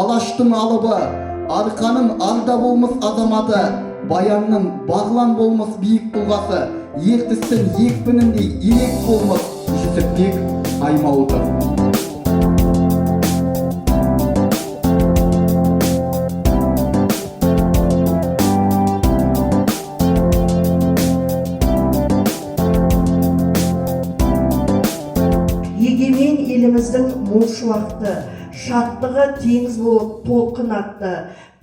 алаштың алыбы, арқаның арда болмас азаматы, баянның бағлан болмас биік тұлғасы, ертістің екпініндей елек болмас Жүсіпбек Аймауытов. Егемен еліміздің мол шуақты, шаттығы теңіз болып толқын атты,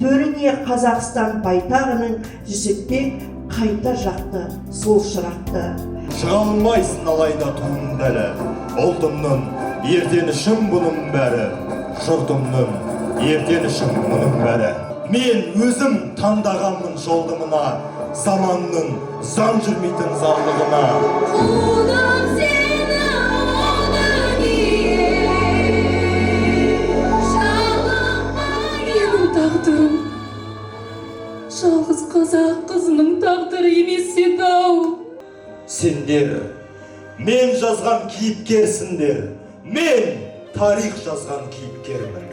төріне Қазақстан байтағының Жүсіпбек қайта жақты сол шырақты. Шыға алмайсың алайда туың дәлі, ұлтымның ертенішім бұның бәрі, жұртымның ертенішім мұның бәрі. Мен өзім таңдағанмын жолдымына, заманның заң жүрмейтін заңлығына. Құлым сені одан менің тағдырым жалғыз қазақ қызының тағдыры емес еді-ау. Сендер мен жазған кейіпкерсіңдер, мен тарих жазған кейіпкермін.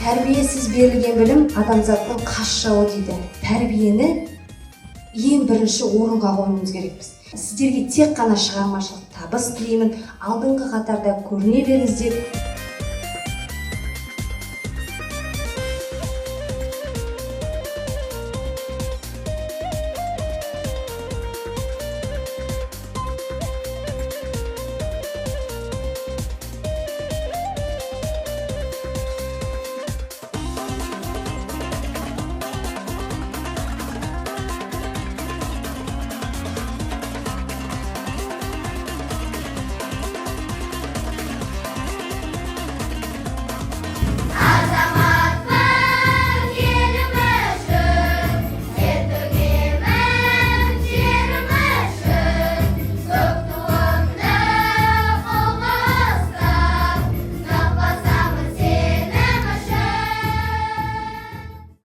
Тәрбиесіз берілген білім адамзаттың қас жауы дейді. Тәрбиені ең бірінші орынға қоюымыз керекпіз. Сіздерге тек қана шығармашылық табыс тілеймін. Алдыңғы қатарда көріне беріңіздер.